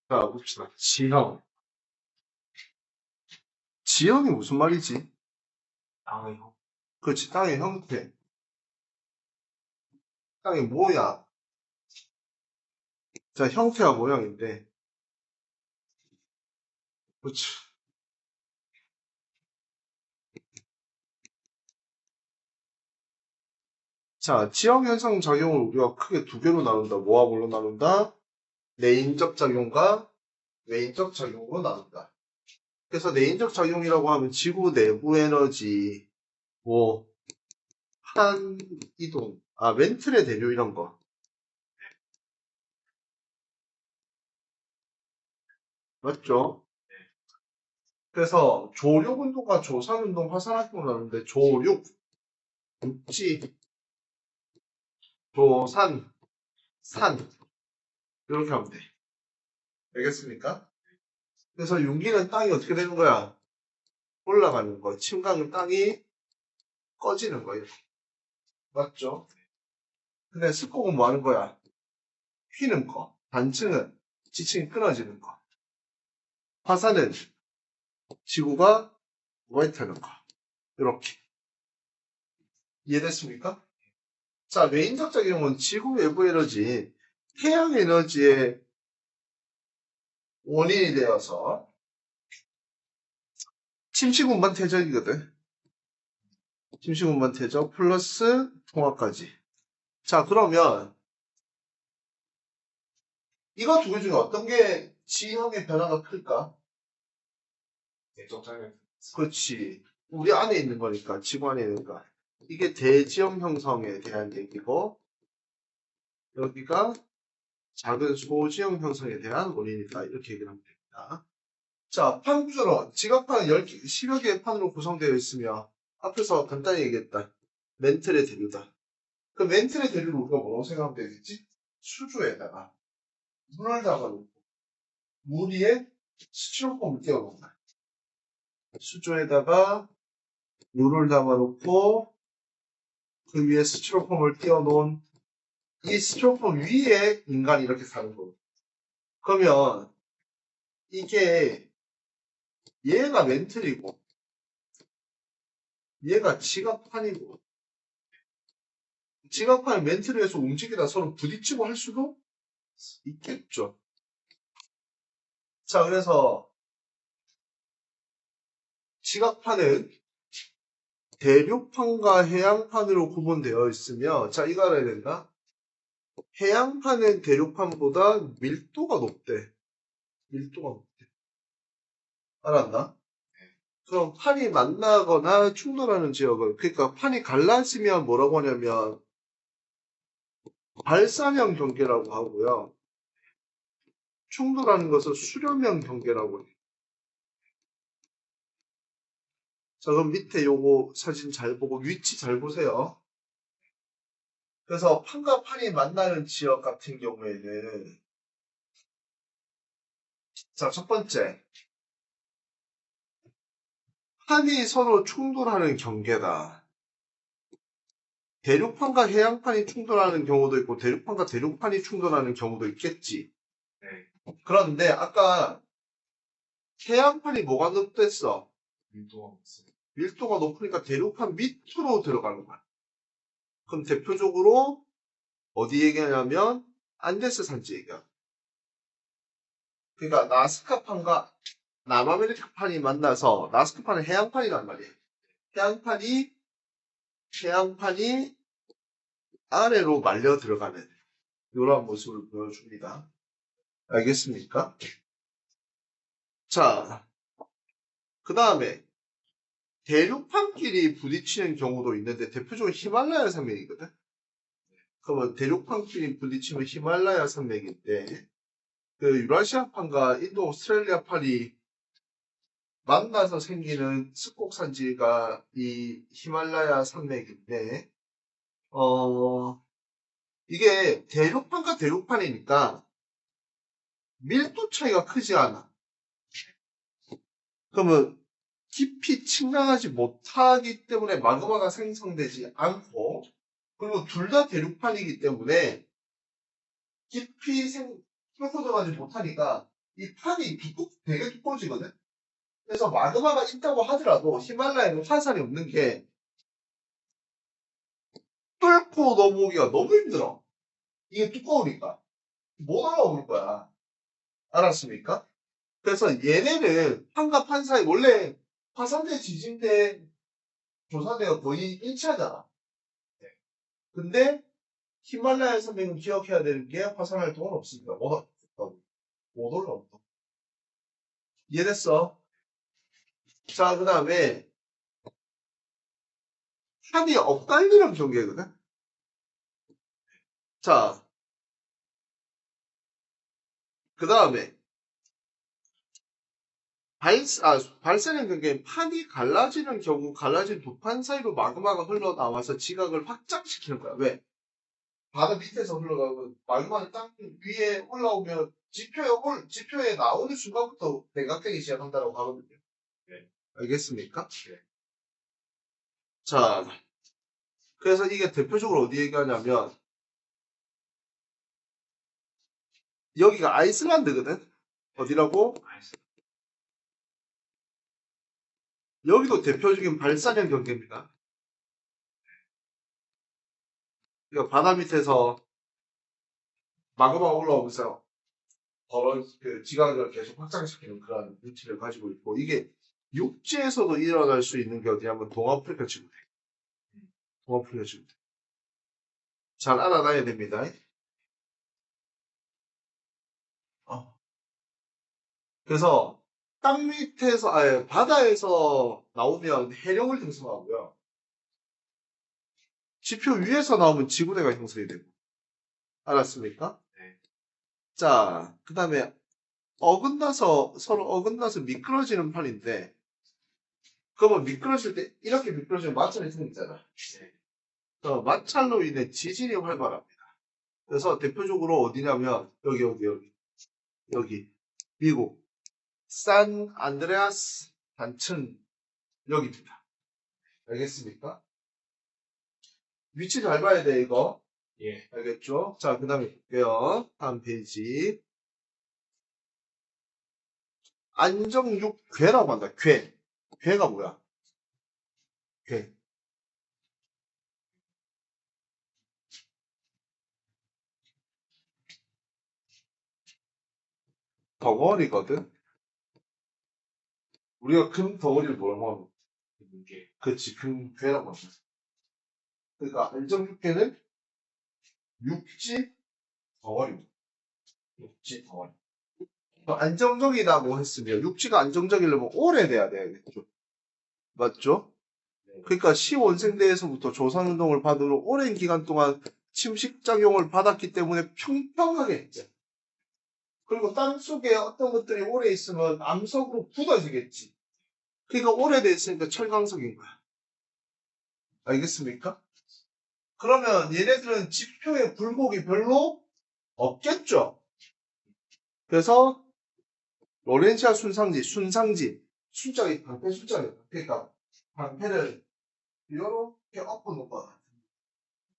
자, 봅시다. 지형. 지형이 무슨 말이지? 땅의 형. 그렇지, 땅의 형태. 땅의 모양. 자, 형태와 모양인데. 그렇지. 자, 지형 현상 작용을 우리가 크게 두 개로 나눈다. 뭐와 뭘로 나눈다? 내인적 작용과 외인적 작용으로 나눈다. 그래서 내인적 작용이라고 하면 지구 내부 에너지, 뭐, 한 이동, 멘틀의 대류 이런 거. 맞죠? 그래서 조력 운동과 조산 운동, 화산 활동을 나누는데 조력, 육지, 조산, 산 이렇게 하면 돼. 알겠습니까? 그래서 윤기는 땅이 어떻게 되는 거야? 올라가는 거. 침강은 땅이 꺼지는 거예요. 맞죠? 근데 습곡은 뭐 하는 거야? 휘는 거. 단층은 지층이 끊어지는 거. 화산은 지구가 와이트하는 거. 이렇게. 이해됐습니까? 자, 외인적 작용은 지구 외부 에너지, 태양 에너지의 원인이 되어서 침식운반 퇴적이거든. 침식운반 퇴적 플러스 통화까지. 자, 그러면 이거 두 개 중에 어떤 게 지형의 변화가 클까? 내적 작용. 그렇지. 우리 안에 있는 거니까, 지구 안에 있는 거. 이게 대지형 형성에 대한 얘기고, 여기가 작은 소지형 형성에 대한 원인이다. 이렇게 얘기를 하면 됩니다. 자, 판 구조로 지각판은 10개, 10여 개의 판으로 구성되어 있으며, 앞에서 간단히 얘기했다. 멘틀의 대류다. 그 멘틀의 대류를 우리가 뭐라고 생각하면 되겠지? 수조에다가 물을 담아놓고, 물 위에 스티로폼을 띄워놓는다. 수조에다가 물을 담아놓고, 그 위에 스티로폼을 띄워놓은 이 스티로폼 위에 인간이 이렇게 사는 거고. 그러면 이게 얘가 멘틀이고 얘가 지각판이고 지각판이 멘틀을 해서 움직이다 서로 부딪히고 할 수도 있겠죠. 자, 그래서 지각판은 대륙판과 해양판으로 구분되어 있으며, 자, 이거 알아야 된다. 해양판은 대륙판보다 밀도가 높대. 밀도가 높대. 알았나? 그럼 판이 만나거나 충돌하는 지역을, 그러니까 판이 갈라지면 뭐라고 하냐면 발산형 경계라고 하고요. 충돌하는 것을 수렴형 경계라고 해요. 자, 그럼 밑에 요거 사진 잘 보고 위치 잘 보세요. 그래서 판과 판이 만나는 지역 같은 경우에는, 자, 첫 번째, 판이 서로 충돌하는 경계다. 대륙판과 해양판이 충돌하는 경우도 있고 대륙판과 대륙판이 충돌하는 경우도 있겠지. 네. 그런데 아까 해양판이 뭐가 높댔어? 밀도가 없어요. 밀도가 높으니까 대륙판 밑으로 들어가는 거야. 그럼 대표적으로 어디 얘기하냐면 안데스 산지 얘기야. 그러니까 나스카판과 남아메리카판이 만나서, 나스카판은 해양판이란 말이에요. 해양판이 아래로 말려 들어가는 이런 모습을 보여줍니다. 알겠습니까? 자, 그 다음에 대륙판끼리 부딪히는 경우도 있는데 대표적으로 히말라야 산맥이거든. 그러면 대륙판끼리 부딪히면 히말라야 산맥인데, 그 유라시아판과 인도 오스트레일리아판이 만나서 생기는 습곡산지가 이 히말라야 산맥인데, 이게 대륙판과 대륙판이니까 밀도 차이가 크지 않아. 그러면 깊이 침략하지 못하기 때문에 마그마가 생성되지 않고, 그리고 둘 다 대륙판이기 때문에 깊이 솟아나지 못하니까 이 판이 되게 두꺼워지거든. 그래서 마그마가 있다고 하더라도 히말라야는 화산이 없는 게 뚫고 넘어오기가 너무 힘들어. 이게 두꺼우니까 못 올라올 거야. 알았습니까? 그래서 얘네는 판과 판 사이 원래 화산재 지진대 조사대가 거의 일치하잖아. 근데 히말라야 산맥은 기억해야 되는 게 화산 활동은 없습니다. 못 올라온다. 이해됐어? 자, 그 다음에 산이 엇갈리는 경계거든. 자, 그 다음에 발생의 경계는 판이 갈라지는 경우 갈라진 두 판 사이로 마그마가 흘러나와서 지각을 확장시키는 거야. 왜? 바다 밑에서 흘러가고 마그마는 땅 위에 올라오면 지표에 나오는 순간부터 대각되기 시작한다고 하거든요. 네. 알겠습니까? 네. 자, 그래서 이게 대표적으로 어디 얘기하냐면 여기가 아이슬란드거든. 어디라고? 여기도 대표적인 발사형 경계입니다. 그러니까 바다 밑에서 마그마가 올라오면서 그 지각을 계속 확장시키는 그런 위치를 가지고 있고 이게 육지에서도 일어날 수 있는 게 어디냐면 동아프리카 지구대. 동아프리카 지구대. 잘 알아놔야 됩니다. 그래서 땅 밑에서 바다에서 나오면 해령을 형성하고요. 지표 위에서 나오면 지구대가 형성이 되고. 알았습니까? 네. 자, 그 다음에 서로 어긋나서 미끄러지는 판인데, 그러면 미끄러질 때, 이렇게 미끄러지면 마찰이 생기잖아. 네. 마찰로 인해 지진이 활발합니다. 그래서 대표적으로 어디냐면, 여기. 미국. 산 안드레아스 단층, 여기입니다. 알겠습니까? 위치 잘 봐야 돼, 이거. 예. 알겠죠? 자, 그 다음에 볼게요. 다음 페이지. 안정육괴라고 한다. 괴가 뭐야? 괴. 덩어리거든? 우리가 금 덩어리를 뭐라고 하는 이게 그치, 괴라고 하는 그러니까 안정육괴는 육지 덩어리입니다. 육지 덩어리. 안정적이라고 했으면 육지가 안정적이려면 오래돼야 되겠죠. 맞죠? 그러니까 시원생대에서부터 조산운동을 받으러 오랜 기간 동안 침식작용을 받았기 때문에 평평하게 했죠. 그리고 땅속에 어떤 것들이 오래 있으면 암석으로 굳어지겠지. 그러니까 오래됐으니까 철강석인 거야. 알겠습니까? 그러면 얘네들은 지표의 굴곡이 별로 없겠죠. 그래서 로렌시아 순상지, 숫자가 방패 숫자예요. 그러니까 방패를 이렇게 엎어놓은 것 같아요.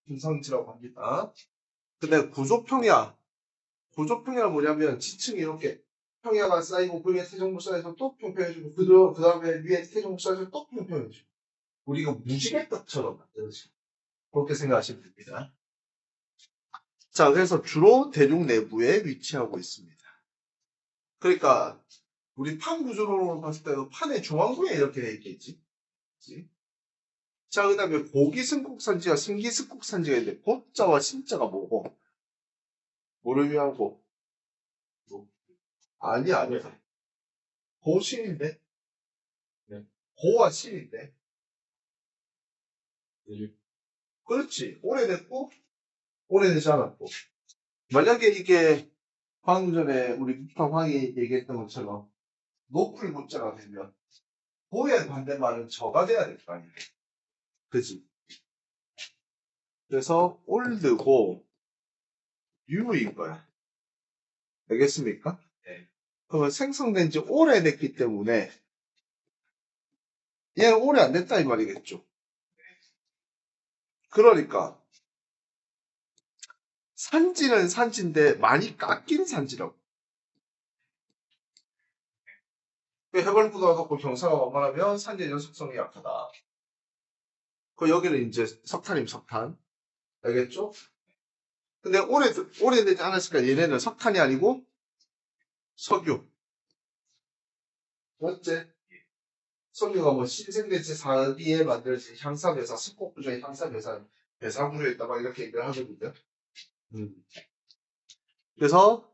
순상지라고 합니다. 근데 구조평야는 뭐냐면 지층이 이렇게 평야가 쌓이고 그 위에 태정부 쌓여서 또 평평해지고 그 다음에 위에 태정부 쌓여서 또 평평해지고 우리가 무지개떡처럼 만들어지고 그렇게 생각하시면 됩니다. 자, 그래서 주로 대륙 내부에 위치하고 있습니다. 그러니까 우리 판 구조로 봤을 때도 판의 중앙부에 이렇게 돼 있겠지. 그치? 자, 그 다음에 고기승국산지와 신기승국산지가 있는데 고자와 신자가 뭐고? 뭐를 위한 고? 아니야. 고신인데? 네. 고와 신인데? 네. 그렇지. 오래됐고, 오래되지 않았고. 만약에 이게 방금 전에 우리 북한황이 얘기했던 것처럼 높을 고자가 되면 고의 반대말은 저가 돼야 될 거 아니야. 그지? 그래서 올드고 뉴인 거야. 알겠습니까? 네. 그러면 생성된 지 오래됐기 때문에 얘는 오래 안 됐다 이 말이겠죠. 그러니까 산지는 산지인데 많이 깎인 산지라고. 해발보다 높고 경사가 완만하면 산재 연속성이 약하다. 그 여기는 이제 석탄임 석탄. 알겠죠? 근데 오래되지 않았으니까 얘네는 석탄이 아니고 석유. 맞지? 석유가 뭐 신생대체 4기에 만들어진 향산회사, 석곡구조의 향산회사, 배사구조에 있다 막 이렇게 얘기를 하거든요. 그래서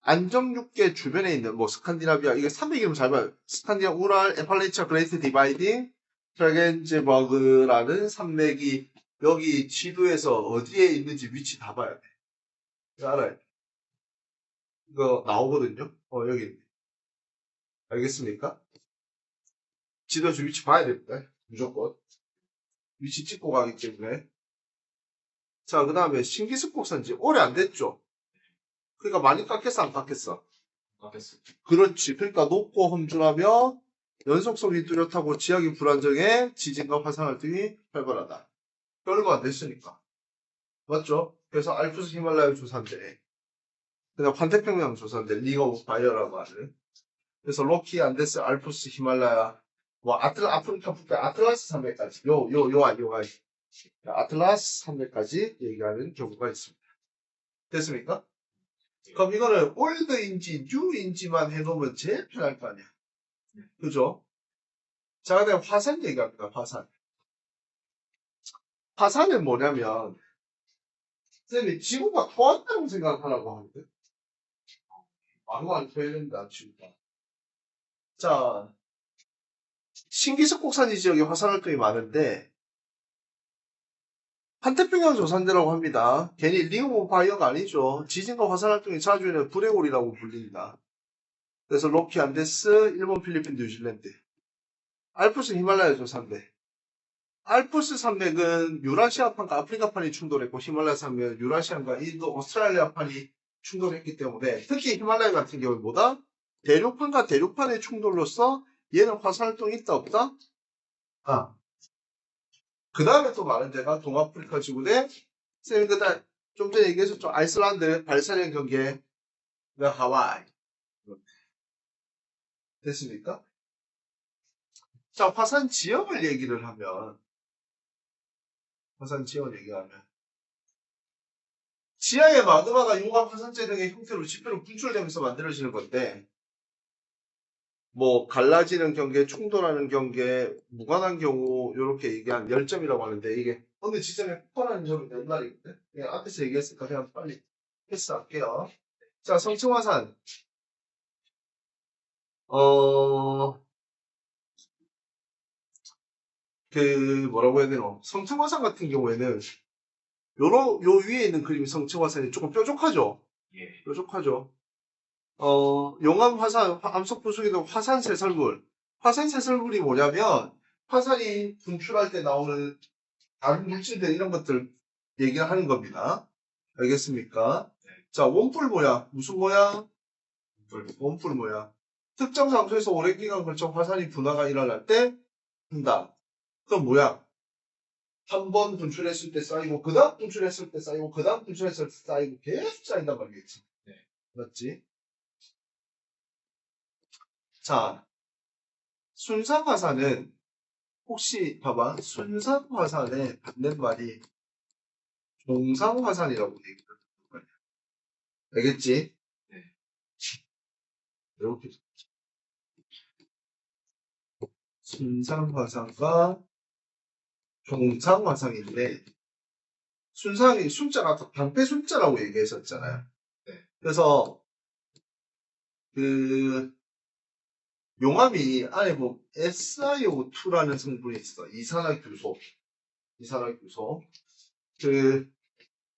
안정육계 주변에 있는 뭐 스칸디나비아 이게 300이면 잘 봐요. 스칸디나 우랄, 에팔레이차, 그레이트 디바이딩, 트라겐즈버그라는 산맥이 여기 지도에서 어디에 있는지 위치 다 봐야 돼. 이거 알아요? 이거 나오거든요. 여기 있네. 알겠습니까? 지도에서 위치 봐야 됩니다. 무조건. 위치 찍고 가기 때문에. 자, 그 다음에 신기습곡산지 오래 안 됐죠? 그러니까 많이 깎였어, 안 깎였어? 깎였어. 그렇지. 그러니까 높고 험준하며 연속성이 뚜렷하고 지하기 불안정해 지진과 화산 활동이 활발하다. 별거 안 됐으니까. 맞죠? 그래서 알프스 히말라야 조산대. 그다음 환태평양 조산대, 리그 오브 파이어라고 하는. 그래서 로키, 안데스, 알프스, 히말라야, 뭐 아프리카 북부 아틀라스 산맥까지 요가 아틀라스 산맥까지 얘기하는 경우가 있습니다. 됐습니까? 그럼 이거는 올드인지 뉴인지만 해놓으면 제일 편할 거 아니야. 그죠? 자, 그다음 화산 얘기합니다. 화산. 화산은 뭐냐면 쌤이 지구가 토한다고 생각하라고 하는데 바로 안 토해낸다 지구가. 자, 신기석곡산지 지역에 화산 활동이 많은데 판태평양 조산대라고 합니다. 괜히 링 오브 파이어가 아니죠. 지진과 화산 활동이 자주 있는 불레골이라고 불립니다. 그래서 로키, 안데스, 일본, 필리핀, 뉴질랜드. 알프스 히말라야 조산대. 알프스 산맥은 유라시아판과 아프리카판이 충돌했고 히말라야 산맥은 유라시아과 인도, 오스트랄리아판이 충돌했기 때문에 특히 히말라야 같은 경우는 뭐다? 대륙판과 대륙판의 충돌로서 얘는 화산활동이 있다 없다? 그 다음에 또 많은 데가 동아프리카 지구대 쌤이 그다 좀 전에 얘기했었죠. 아이슬란드, 발사령 경계, 하와이. 됐습니까? 자, 화산 지형을 얘기를 하면 지하의 마그마가 용암 화산재 등의 형태로 지표로 분출되면서 만들어지는 건데 뭐 갈라지는 경계, 충돌하는 경계, 무관한 경우 이렇게 얘기한 열점이라고 하는데 이게 어느 지점에 폭발하는 점이 몇 말이거든. 그냥 앞에서 얘기했으니까 그냥 빨리 패스할게요. 자, 성층화산 뭐라고 해야 되노? 성층화산 같은 경우에는 요 위에 있는 그림이 성층화산이 조금 뾰족하죠? 예. 뾰족하죠. 용암 화산, 암석 부수기도 화산 세설물. 화산 세설물이 뭐냐면, 화산이 분출할 때 나오는 다른 물질들 이런 것들 얘기를 하는 겁니다. 알겠습니까? 네. 자, 원뿔 모양. 무슨 모양? 원뿔 모양. 특정 장소에서 오랜 기간 걸쳐 화산이 분화가 일어날 때 한다. 그럼 모양. 한 번 분출했을 때 쌓이고, 그 다음 분출했을 때 쌓이고, 그 다음 분출했을 때 쌓이고, 계속 쌓인단 말이겠지. 네. 맞지? 자, 순상화산은 혹시 봐봐. 순상화산의 반대말이 종상화산이라고 얘기를 하는 거야. 알겠지? 네. 이렇게 순상화산과 종상화산인데 순상이 숫자가 아까 방패 숫자라고 얘기했었잖아요. 네. 그래서 용암이 안에 뭐 SiO2라는 성분이 있어. 이산화규소.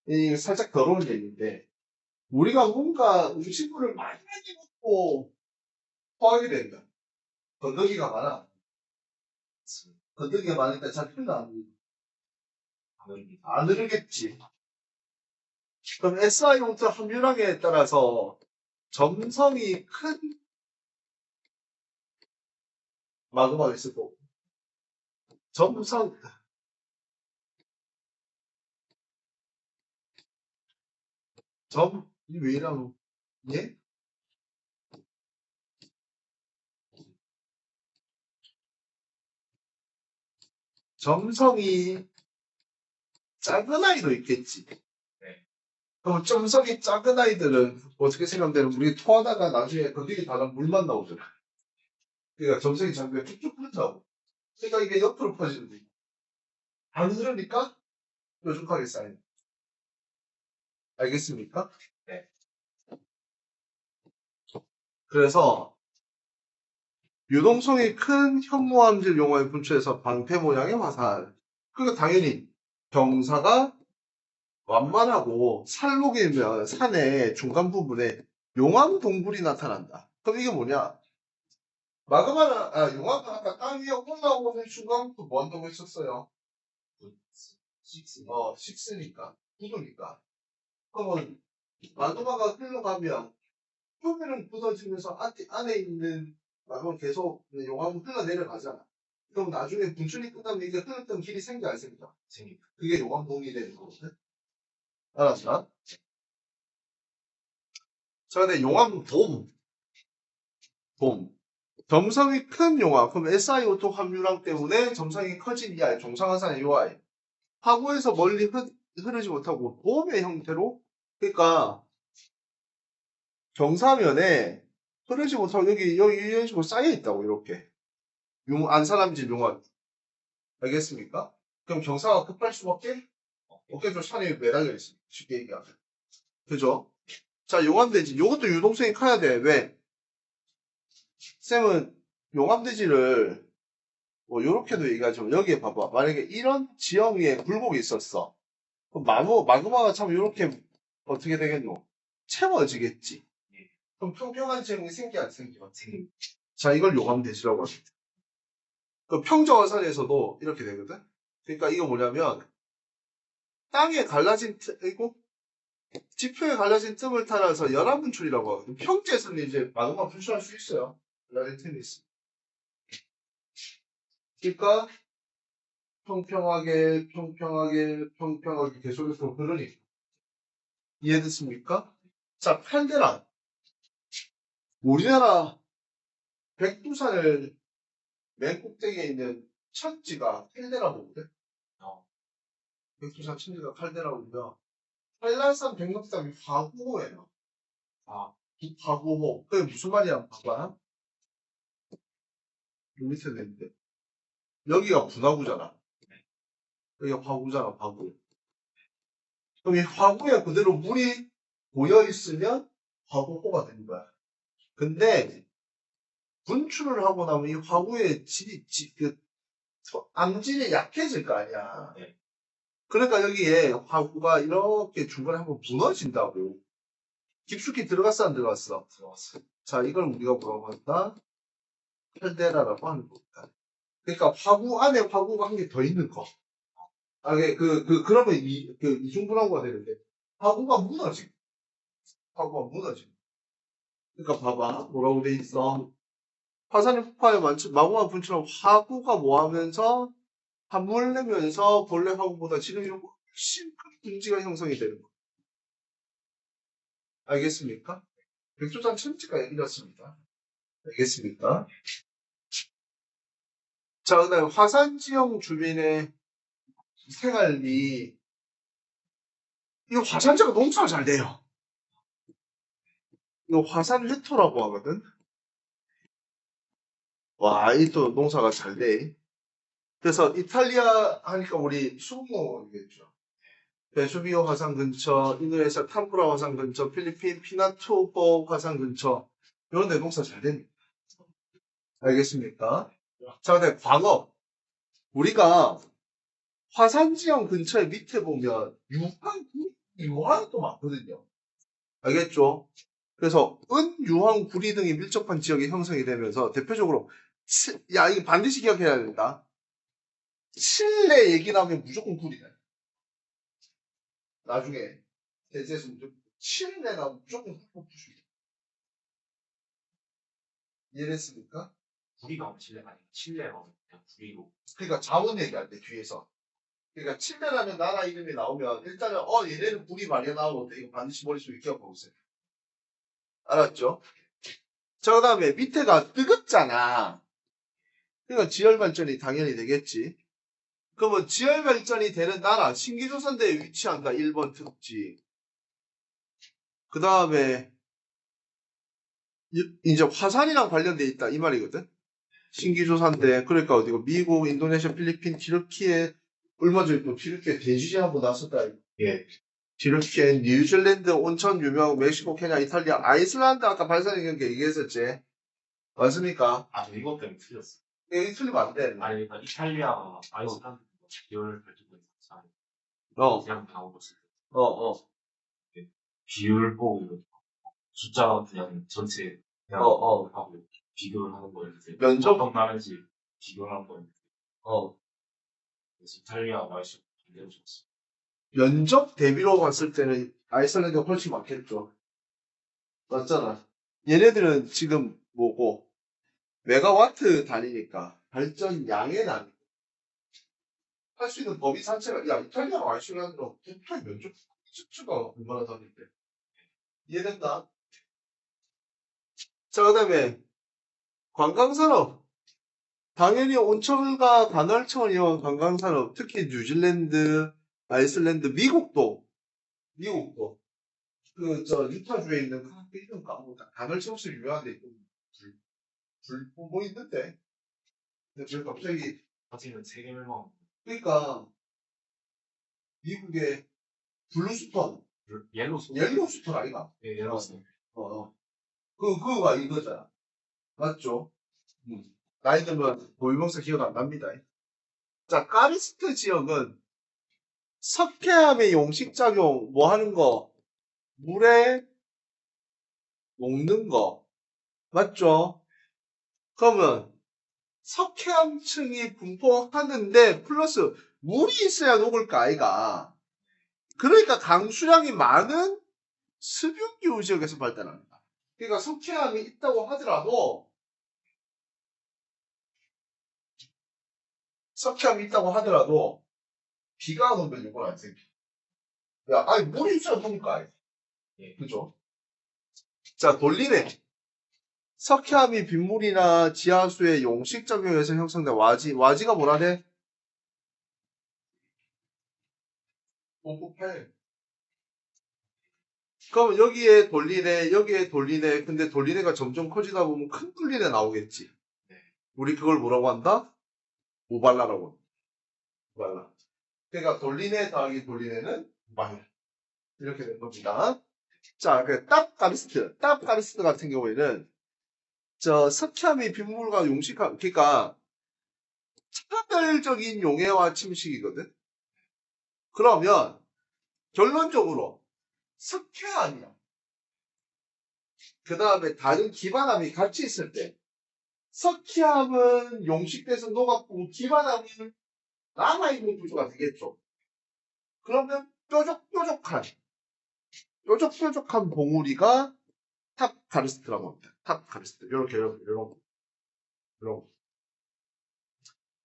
이 살짝 더러운 얘기인데 우리가 뭔가 음식물을 많이 먹고 토하게 된다. 건더기가 많아. 건더기가 많으니까 잘 흘러 안 흐르겠지. 그럼 SiO2 함유량에 따라서 점성이 큰 마그마가 있을 거고 이왜 이러노? 예? 점성이 작은 아이도 있겠지. 네. 그럼 점성이 작은 아이들은 어떻게 생각되는 우리 토하다가 나중에 거기에 다가 물만 나오잖아. 그러니까 점성이 작은 게 쭉쭉 흐른다고. 그러니까 이게 옆으로 퍼지는 거야. 안 흐르니까 뾰족하게 쌓이는 거야. 알겠습니까? 네. 그래서 유동성이 큰 현무암질 용화에 분출해서 방패 모양의 화살. 그러니까 당연히 경사가 완만하고 산록이면 산의 중간 부분에 용암 동굴이 나타난다. 그럼 이게 뭐냐? 용암은 아까 땅 위에 올라오는 순간부터 뭐 한다고 했었어요? 식스니까. 구도니까. 그러면 마그마가 흘러가면 표면은 굳어지면서 안에 있는 마그마 계속 용암은 흘러내려가잖아. 그럼 나중에 분출이 끝나면 이게 흘렀던 길이 생겨 안 생겨? 생깁니다. 그게 용암봉이 되는 거거든. 알았어? 자, 근데 용암돔. 점성이 큰 용암. 그럼 SiO2 함유량 때문에 점성이 커진 이 아이, 종상화산의 요 아이. 하구에서 멀리 흐르지 못하고 돔의 형태로, 그러니까 경사면에 흐르지 못하고 여기 이런 식으로 쌓여 있다고, 이렇게. 안산함질 용암. 알겠습니까? 그럼 경사가 급할 수밖에 없겠죠. 산에 매달려 있습니다. 쉽게 얘기하면. 그죠? 자, 용암대지. 요것도 유동성이 커야 돼. 왜? 쌤은 용암대지를 뭐 요렇게도 얘기하지만 여기에 봐봐. 만약에 이런 지형 위에 굴곡이 있었어. 그럼 마그마가 참 요렇게 어떻게 되겠노? 채워지겠지. 그럼 평평한 지형이 생기 안 생겨? 생기. 자, 이걸 용암대지라고 합니다. 그 평저화산에서도 이렇게 되거든. 그러니까 이거 뭐냐면 땅에 갈라진 이거 지표에 갈라진 틈을 따라서 열암 분출이라고 하거든요. 평지에서는 이제 마그마 분출할 수 있어요. 갈라진 틈이 있어. 그러니까 평평하게 계속해서 흐르니 이해됐습니까? 자, 칼데라. 우리나라 백두산을 맨 꼭대기에 있는 천지가 칼데라거든. 백두산 천지가 칼데라고요. 한라산 백록담이 화구호예요. 화구호. 그게 무슨 말이야? 봐봐. 요 밑에 있는데 여기가 분화구잖아. 여기가 화구잖아, 화구. 그럼 이 화구에 그대로 물이 고여 있으면 화구호가 되는 거야. 근데 분출을 하고 나면 이 화구의 암질이 약해질 거 아니야. 네. 그러니까 여기에 화구가 이렇게 중간에 한번 무너진다고. 깊숙이 들어갔어, 안 들어갔어? 들어갔어. 자, 이걸 우리가 뭐라고 한다? 칼데라라고 하는 겁니다. 그러니까 화구 안에 화구가 한 개 더 있는 거. 그러면 이중분화구가 되는데, 화구가 무너지. 화구가 무너지. 그러니까 봐봐. 뭐라고 돼 있어? 화산이 폭파에 마구마 분출하면 화구가 뭐하면서 한물 내면서 본래 화구보다 지름이 훨씬 큰 둥지가 형성이 되는 거. 알겠습니까? 백두산 천지가 이렇습니다. 알겠습니까? 자, 그다음 화산 지형 주민의 생활이 이 화산지가 농사가 잘 돼요. 이거 화산 회토라고 하거든. 와, 이 또 농사가 잘 돼. 그래서 이탈리아 하니까 우리 수목이겠죠. 베수비오 화산 근처, 인도네시아 탐프라 화산 근처, 필리핀 피나투보 화산 근처, 이런 데 농사 잘 됩니다. 알겠습니까? 자, 근데 광업. 우리가 화산 지형 근처에 밑에 보면 유황이 또 많거든요. 알겠죠? 그래서 유황, 구리 등이 밀접한 지역이 형성이 되면서 대표적으로 이거 반드시 기억해야 된다. 칠레 얘기 나오면 무조건 구리다. 나중에 대세에서 무조건 칠레 나오면 무조건 훅 푸시다. 이해됐습니까? 구리가 오면 칠레가 아니고 칠레가 오면 그냥 구리로. 그러니까 자원 얘기할 때 뒤에서. 그러니까 칠레라는 나라 이름이 나오면 일단은 얘네는 구리 많이 나오는데 이거 반드시 머릿속에 기억하고 있어요. 알았죠? 자, 그 다음에 밑에가 뜨겁잖아. 그러니까 지열 발전이 당연히 되겠지. 그러면 지열 발전이 되는 나라, 신기조선대에 위치한다. 1번 특지. 그 다음에, 이제 화산이랑 관련돼 있다. 이 말이거든. 신기조선대. 그러니까 어디고, 미국, 인도네시아, 필리핀, 튀르키예, 얼마 전에 또 튀르키예 대지진 한번 났었다. 예. 튀르키예, 뉴질랜드, 온천 유명, 멕시코, 케냐, 이탈리아, 아이슬란드 아까 발산의 경계 얘기했었지. 맞습니까? 아, 저 이것 때문에 틀렸어. 여기 틀리면 안 돼. 아니, 그러니까 이탈리아, 아이슬란드, 비율 발전고 있었어. 어, 그냥 나온 거지. 어. 비율 보고 숫자 그냥 전체 그냥 하고 비교를 하는 거예요. 이제 면접? 어떤 나라인지 비교를 하는 거예요. 어. 그래서 이탈리아, 마이스 반대로 줬어. 면적 대비로 봤을 때는 아이슬란드가 훨씬 많겠죠. 맞잖아. 얘네들은 지금 뭐고, 메가와트 단위니까 발전 양의 단위. 할 수 있는 범위 자체가, 야, 이탈리아와 아이슬란드랑 대표의 면적 수치가 얼마나 다른데. 이해된다? 자, 그 다음에 관광산업. 당연히 온천과 간헐천을 이용한 관광산업, 특히 뉴질랜드, 아이슬란드, 미국도, 유타주에 있는 그 이름 까먹었다. 간헐천수 유명한 데 있고, 뭐 있는데? 근데 저 갑자기, 사실은 세계 멸망. 그러니까, 미국의 블루스톤, 옐로스. 옐로스톤 아이가? 예, 옐로스. 그거가 이거잖아. 맞죠? 나이 들면 고유명사 기억 안 납니다. 자, 까리스트 지역은 석회암의 용식작용, 뭐 하는 거? 물에 녹는 거. 맞죠? 그러면 석회암층이 분포하는데 플러스 물이 있어야 녹을까, 아이가? 그러니까 강수량이 많은 수변기후 지역에서 발달합니다. 그러니까 석회암이 있다고 하더라도 비가 오면 이건 안 생겨. 야, 아니 물이 있어야 녹을까? 예. 그죠? 자, 돌리네. 석회암이 빗물이나 지하수의 용식작용에서 형성된 와지가 뭐라네? 598. 그럼 여기에 돌리네. 근데 돌리네가 점점 커지다 보면 큰 돌리네 나오겠지. 네. 우리 그걸 뭐라고 한다? 우발라라고 한다. 우발라. 그러니까 돌리네 더하기 돌리네는 우발라. 이렇게 된 겁니다. 자, 그 탑가르스트 같은 경우에는 석회암이 빗물과 그러니까 차별적인 용해와 침식이거든. 그러면 결론적으로 석회암이야. 그 다음에 다른 기반암이 같이 있을 때 석회암은 용식돼서 녹았고 기반암은 남아있는 구조가 되겠죠. 그러면 뾰족한 봉우리가 탑가르스트라고 합니다. 탑가르스트. 요렇게.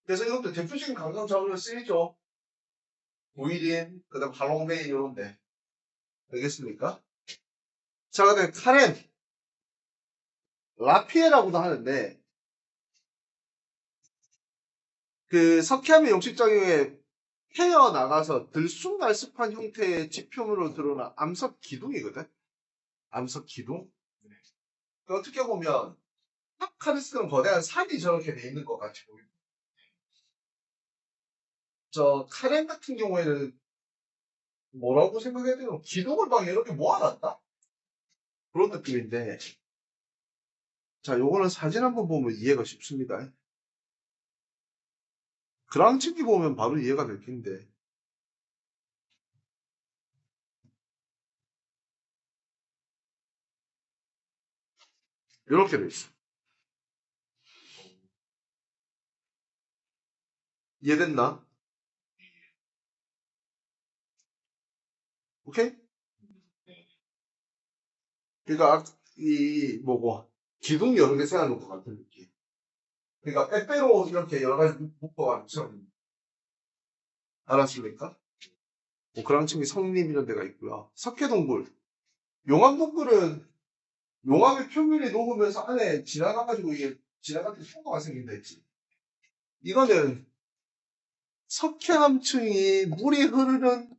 그래서 이것도 대표적인 관광 자원으로 쓰이죠. 구일인, 그 다음 할롱베이 이런데. 알겠습니까? 자, 그 다음에 카렌. 라피에라고도 하는데, 그 석회암의 용식작용에 헤어나가서 들쑥날쑥한 형태의 지표면으로 드러난 암석 기둥이거든? 암석 기둥? 그 어떻게 보면, 탑카르스트는 거대한 산이 저렇게 돼 있는 것 같이 보입니다. 카렌 같은 경우에는 뭐라고 생각해야 되나? 기둥을 막 이렇게 모아놨다? 그런 느낌인데, 자, 요거는 사진 한번 보면 이해가 쉽습니다. 그랑치기 보면 바로 이해가 될 텐데. 이렇게 돼 있어. 이해됐나? 오케이? 그러니까 기둥 여러 개 세워놓은 것 같은 느낌. 그러니까 빼빼로 이렇게 여러 가지 묶어가지고 알았습니까? 뭐 그랑치기 성림 이런 데가 있고요. 석회동굴. 용암동굴은 용암의 표면이 녹으면서 안에 지나가가지고 이게 지나갈 때 통로가 생긴다 했지. 이거는 석회암층이 물이 흐르는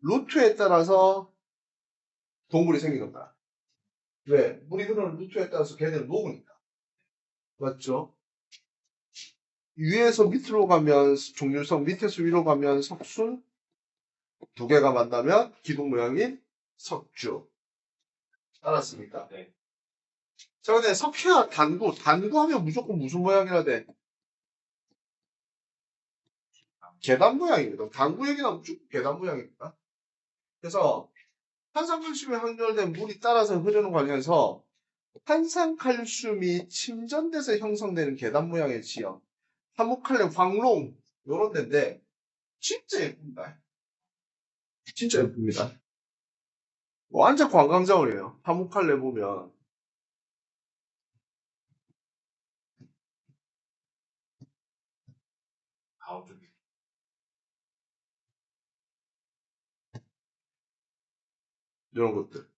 루트에 따라서 동굴이 생기는 거야. 왜? 물이 흐르는 루트에 따라서 걔네는 녹으니까. 맞죠? 위에서 밑으로 가면 종류석, 밑에서 위로 가면 석순, 두 개가 만나면 기둥 모양인 석주. 알았습니까? 네. 자, 근데 석회암 단구하면 무조건 무슨 모양이라 돼? 계단 모양입니다. 단구 얘기는 무조건 계단 모양입니다. 그래서 탄산칼슘이 확률된 물이 따라서 흐르는 과정에서 탄산칼슘이 침전돼서 형성되는 계단 모양의 지형, 화목칼륨, 황롱 요런 데인데 진짜 예쁩니다. 진짜 예쁩니다. 완전 관광자원이에요. 화목칼레 보면 가운데. 이런 것들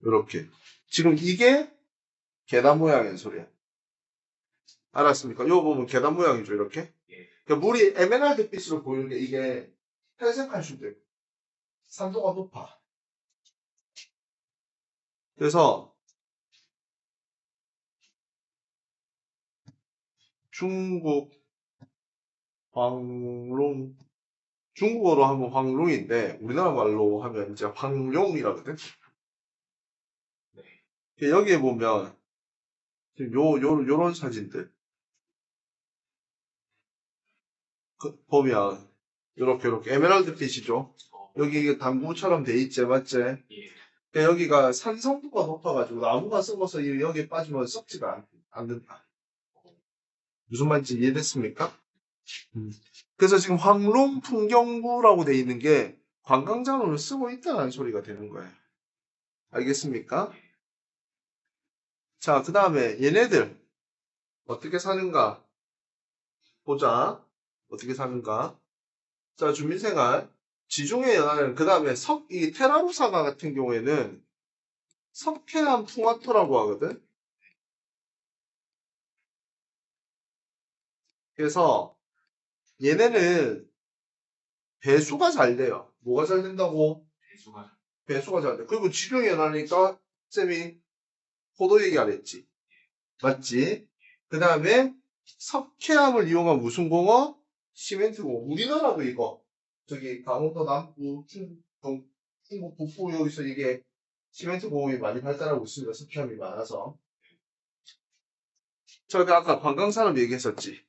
이렇게 지금 이게 계단 모양의 소리야. 알았습니까? 이거 보면 계단 모양이죠. 이렇게. 예. 그러니까 물이 에메랄드 빛으로 보이는 게 이게 탄산칼슘들 산도가 높아. 그래서 중국 황룡 중국어로 하면 황룡인데 우리나라 말로 하면 이제 황룡이라거든. 네. 여기에 보면 지금 요런 사진들 보면 요렇게 에메랄드 빛이죠. 여기 이게 당구처럼 돼 있지, 맞지? 예. 그러니까 여기가 산성도가 높아가지고 나무가 썩어서 여기에 빠지면 썩지가 않는다. 무슨 말인지 이해됐습니까? 그래서 지금 황룡 풍경구라고 돼 있는 게 관광장으로 쓰고 있다는 소리가 되는 거예요. 알겠습니까? 자, 그 다음에 얘네들 어떻게 사는가 보자. 어떻게 사는가? 자, 주민생활 지중해 연안은 그 다음에 이 테라로사가 같은 경우에는 석회암 풍화토라고 하거든. 그래서 얘네는 배수가 잘 돼요. 뭐가 잘 된다고? 배수가 잘 돼. 그리고 지중해 연안이니까 쌤이 포도 얘기 안 했지. 맞지? 그 다음에 석회암을 이용한 무슨 공업? 시멘트 공업. 우리나라도 이거 저기 강원도 남부, 중국 북부 여기서 이게 시멘트 공업이 많이 발달하고 있습니다. 석회암이 많아서. 저희가 아까 관광산업 얘기했었지.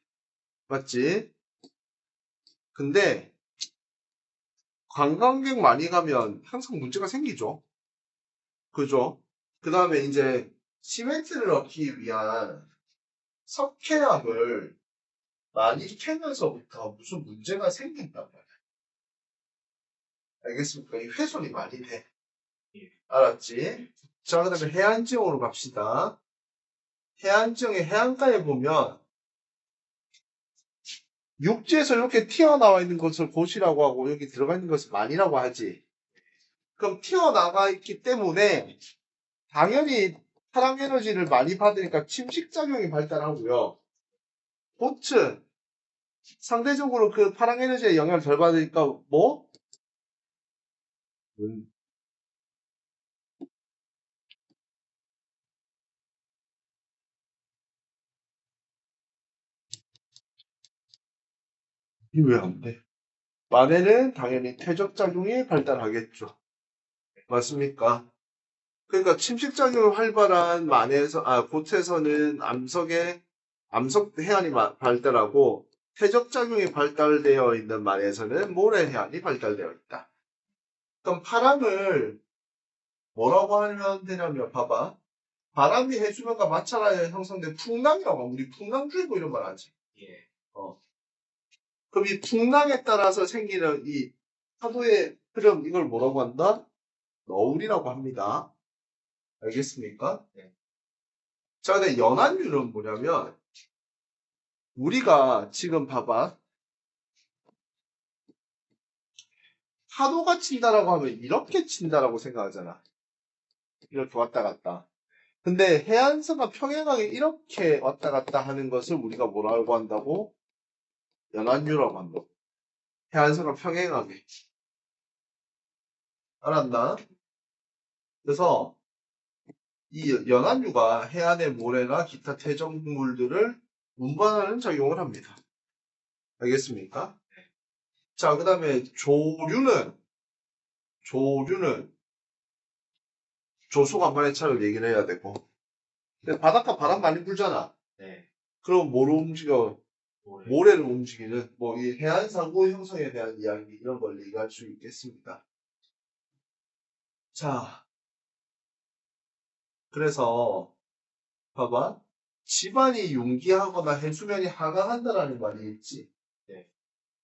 맞지? 근데 관광객 많이 가면 항상 문제가 생기죠. 그죠? 그 다음에 이제 시멘트를 넣기 위한 석회암을 많이 캐면서부터 무슨 문제가 생긴단 말이야. 알겠습니까? 이 훼손이 많이 돼. 알았지? 자, 그 다음에 해안지형으로 갑시다. 해안지형의 해안가에 보면 육지에서 이렇게 튀어나와 있는 것을 곳이라고 하고 여기 들어가 있는 것을 만이라고 하지. 그럼 튀어나와 있기 때문에 당연히 파랑에너지를 많이 받으니까 침식작용이 발달하고요. 꽃은 상대적으로 그 파랑에너지의 영향을 덜 받으니까 뭐? 이 왜 안 돼? 만에는 당연히 퇴적작용이 발달하겠죠. 맞습니까? 그러니까 침식작용이 활발한 곳에서는 암석 해안이 발달하고 퇴적작용이 발달되어 있는 만에서는 모래 해안이 발달되어 있다. 그럼 파랑을 뭐라고 하면 되냐면 봐봐. 바람이 해수면과 마찰하여 형성된 풍랑이라고 하면 우리 풍랑주의보 이런 말 하지. 예. 그럼 이 풍랑에 따라서 생기는 이 파도의 흐름 이걸 뭐라고 한다? 너울이라고 합니다. 알겠습니까? 네. 자, 근데 연안율은 뭐냐면 우리가 지금 봐봐. 파도가 친다라고 하면 이렇게 친다라고 생각하잖아. 이렇게 왔다 갔다. 근데 해안선과 평행하게 이렇게 왔다 갔다 하는 것을 우리가 뭐라고 한다고? 연안유라고 한다. 해안선과 평행하게. 알았나? 그래서 이 연안유가 해안의 모래나 기타 퇴적물들을 운반하는 작용을 합니다. 알겠습니까? 자, 그 다음에 조류는 조수간만의 차를 얘기를 해야 되고. 근데 바닷가 바람 많이 불잖아. 네. 그럼 뭐로 움직여? 모래를 움직이는, 뭐, 이 해안상구 형성에 대한 이야기, 이런 걸 얘기할 수 있겠습니다. 자, 그래서, 봐봐. 집안이 융기하거나 해수면이 하강한다라는 말이 있지. 네.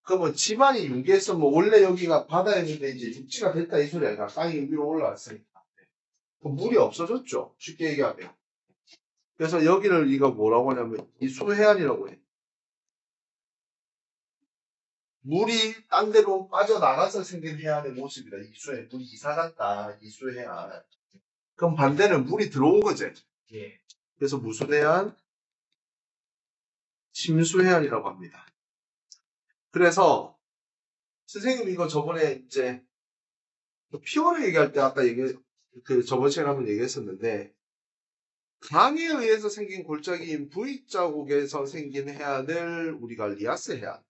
그러면 집안이 융기했으면 원래 여기가 바다였는데 이제 육지가 됐다 이 소리야. 그러니까 땅이 위로 올라왔으니까. 그럼 물이 없어졌죠. 쉽게 얘기하면. 그래서 여기를 이거 뭐라고 하냐면 이수해안이라고 해. 물이 딴 데로 빠져나가서 생긴 해안의 모습이다. 이수해. 물이 이사 갔다. 이수해안. 그럼 반대는 물이 들어온 거지. 예. 그래서 무슨 해안? 침수해안이라고 합니다. 그래서 선생님 이거 저번에 이제 피오를 얘기할 때 아까 저번 시간에 한번 얘기했었는데 강에 의해서 생긴 골짜기인 V자국에서 생긴 해안을 우리가 리아스 해안,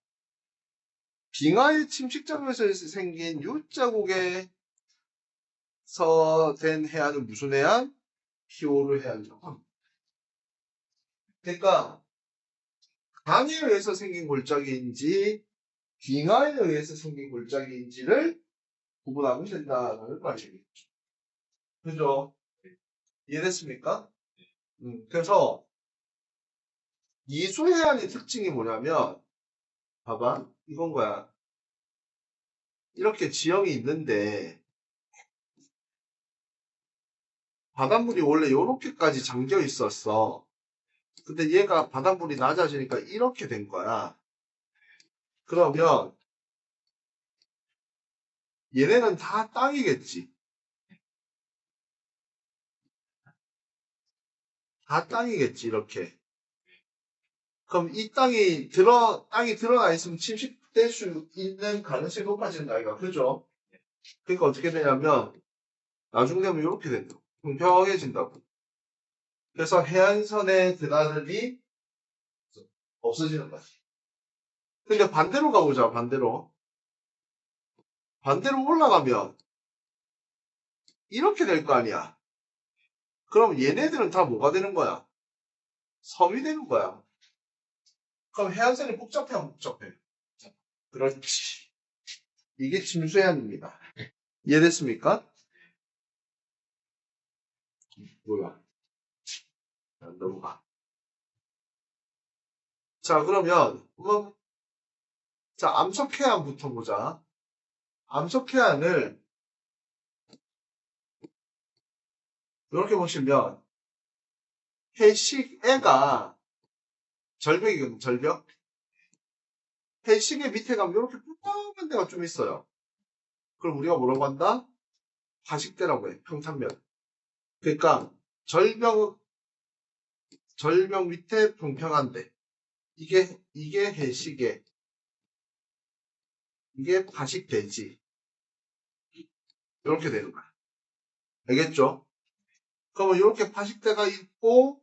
빙하의 침식작용에서 생긴 U자국에서 된 해안은 무슨 해안? 피오르 해안이라고 합니다. 그러니까 강에 의해서 생긴 골짜기인지 빙하에 의해서 생긴 골짜기인지를 구분하면 된다는 말이겠죠. 그죠? 이해됐습니까? 그래서 이수해안의 특징이 뭐냐면 봐봐 이건 거야. 이렇게 지형이 있는데 바닷물이 원래 이렇게까지 잠겨 있었어. 근데 얘가 바닷물이 낮아지니까 이렇게 된 거야. 그러면 얘네는 다 땅이겠지. 다 땅이겠지 이렇게. 그럼 이 땅이 드러나 있으면 침식될 수 있는 가능성이 높아지는 거 아이가. 그죠? 그러니까 어떻게 되냐면 나중 되면 이렇게 된다. 평평해진다고. 그래서 해안선의 드나들이 없어지는 거야. 근데 반대로 가보자. 반대로 올라가면 이렇게 될 거 아니야. 그럼 얘네들은 다 뭐가 되는 거야? 섬이 되는 거야. 그럼 해안선이 복잡해 안 복잡해? 그렇지. 이게 침수해안입니다. 이해됐습니까? 뭐야? 넘어가. 자, 그러면 자, 암석해안부터 보자. 암석해안을 이렇게 보시면 해식애가 절벽이거든, 절벽. 해식의 밑에 가면 이렇게 푹푹한 데가 좀 있어요. 그럼 우리가 뭐라고 한다? 화식대라고 해, 평탄면. 그러니까 절벽 밑에 평평한 데. 이게 해식애. 이게 화식대지. 이렇게 되는 거야. 알겠죠? 그러면 이렇게 화식대가 있고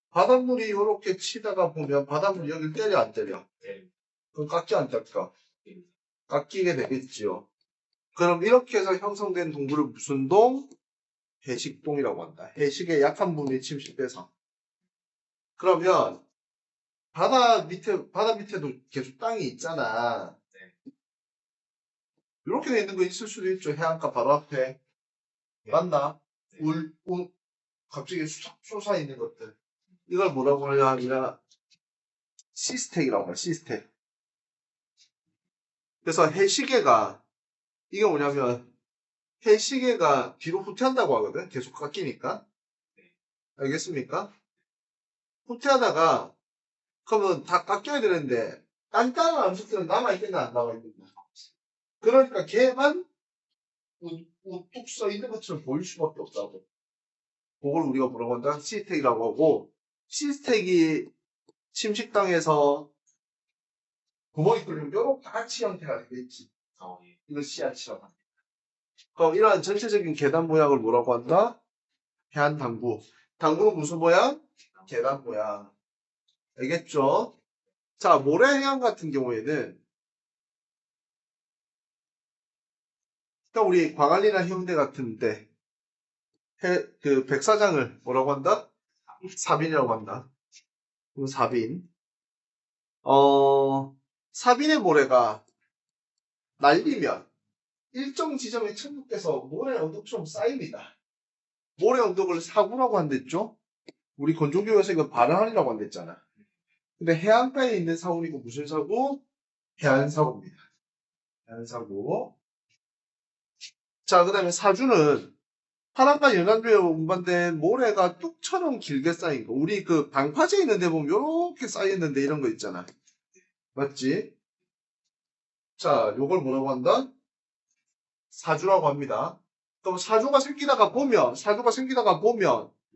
바닷물이 이렇게 치다가 보면 바닷물이 여기 때려 안 때려? 네. 그럼 깎지 안 깎아? 깎이게 되겠지요. 그럼 이렇게 해서 형성된 동굴을 무슨 동? 해식동이라고 한다. 해식의 약한 부분이 침식돼서. 그러면 바다 밑에도 계속 땅이 있잖아. 네. 이렇게 돼 있는 거 있을 수도 있죠. 해안가 바로 앞에. 네. 맞나? 네. 갑자기 솟아 있는 것들. 이걸 뭐라고 하냐, 시스텍이라고 해요, 시스텍. 그래서 해시계가, 이게 뭐냐면, 해시계가 뒤로 후퇴한다고 하거든? 계속 깎이니까. 알겠습니까? 후퇴하다가, 그러면 다 깎여야 되는데, 단단한 암석들은 남아있겠나, 안 남아있겠나. 그러니까 걔만 우뚝 서 있는 것처럼 보일 수밖에 없다고. 그걸 우리가 뭐라고 한다? 시스텍이라고 하고, 시스텍이 침식당해서 구멍이 뚫리면 요렇게 같이 형태가 되겠지. 예. 이걸 씨앗이라고 합니다. 그럼 이러한 전체적인 계단 모양을 뭐라고 한다? 해안 당구. 당구는 무슨 모양? 계단 모양. 알겠죠? 자, 모래해안 같은 경우에는 그러니까 우리 광안리나 해운대 같은데 그 백사장을 뭐라고 한다? 사빈이라고 한다. 사빈. 사빈의 모래가 날리면 일정 지점에 천국에서 모래 언덕처럼 쌓입니다. 모래 언덕을 사구라고 한댔죠? 우리 건조교에서 이거 발화하리라고 한댔잖아. 근데 해안가에 있는 사구이고 무슨 사구? 해안사구입니다. 해안사구. 자, 그 다음에 사주는 하남과 연안도에 운반된 모래가 뚝처럼 길게 쌓인 거. 우리 그 방파제 있는 데 보면 이렇게 쌓여있는데 이런 거 있잖아. 맞지? 자, 요걸 뭐라고 한다? 사주라고 합니다. 그럼 사주가 생기다가 보면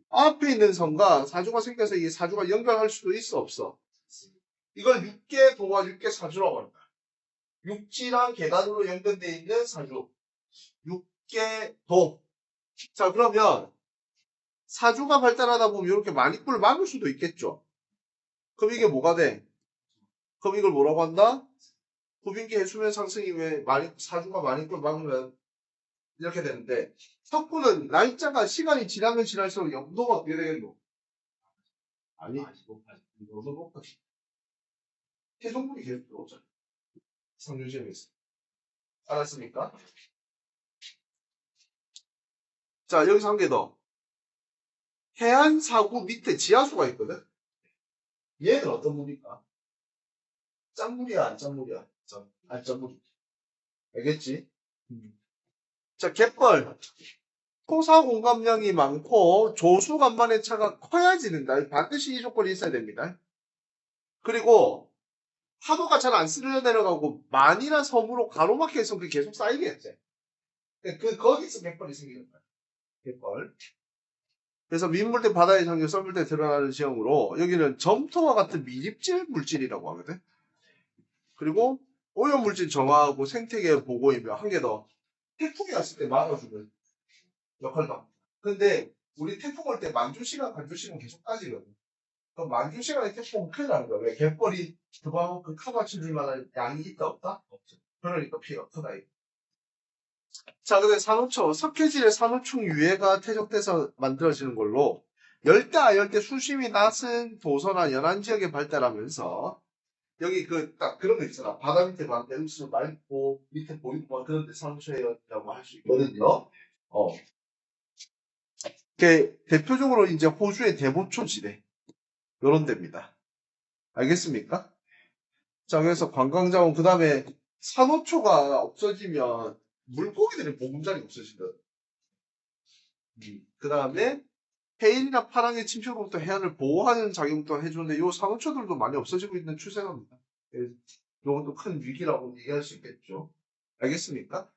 앞에 있는 선과 사주가 생겨서 이 사주가 연결할 수도 있어 없어? 이걸 육계도와 육계사주라고 합니다. 육지랑 계단으로 연결되어 있는 사주. 육계도. 자, 그러면 사주가 발달하다 보면 이렇게 마니꿀을 막을 수도 있겠죠. 그럼 이게 뭐가 돼? 그럼 이걸 뭐라고 한다? 구빙기 해수면 상승이 왜 사주가 마니꿀을 막으면 이렇게 되는데 석구는 날짜가 시간이 지나면 지날수록 영도가 어떻게 되겠노? 아니, 너도 높아지. 태종군이 계속 들어오잖아. 상류지역에서. 알았습니까? 자, 여기서 한 개 더. 해안사구 밑에 지하수가 있거든? 얘는 어떤 물입니까? 짠물이야, 안 짠물이야? 안 짠물. 알겠지? 자, 갯벌. 토사 공감량이 많고 조수 간만의 차가 커야 지는다. 반드시 이 조건이 있어야 됩니다. 그리고 파도가 잘 안 쓸려 내려가고 만이나 섬으로 가로막혀 있으면 그게 계속 쌓이겠지. 거기서 갯벌이 생기는 거야. 갯벌. 그래서 민물대 바다의 장류 썰물대 드러나는 지형으로 여기는 점토와 같은 미립질 물질이라고 하거든. 그리고 오염물질 정화하고 생태계 보고이며 한 개 더. 태풍이 왔을 때 막아주는 역할도 합니다. 근데 우리 태풍 올 때 만주시간, 간주시간 계속 따지거든. 그럼 만주시간에 태풍은 큰일 나는 거야. 왜? 갯벌이 그거 그 커버칠 만한 양이 있다 없다? 없죠. 그러니까 피해가 크다. 이거. 자, 근데 산호초, 석회질의 산호충 유해가 퇴적돼서 만들어지는 걸로 열대, 아열대 수심이 낮은 도서나 연안 지역에 발달하면서 여기 딱 그런 거 있잖아. 바다 밑에 막 음수 맑고 밑에 보이고 막 그런 데 산호초라고 할 수 있거든요. 대표적으로 이제 호주의 대보초 지대 요런 데입니다. 알겠습니까? 자, 그래서 관광자원 그 다음에 산호초가 없어지면 물고기들의 보금자리 없어지거든. 그 다음에 해일이나 파랑의 침투로부터 해안을 보호하는 작용도 해주는데 요 산호초들도 많이 없어지고 있는 추세랍니다. 이것도 큰 위기라고 얘기할 수 있겠죠. 알겠습니까?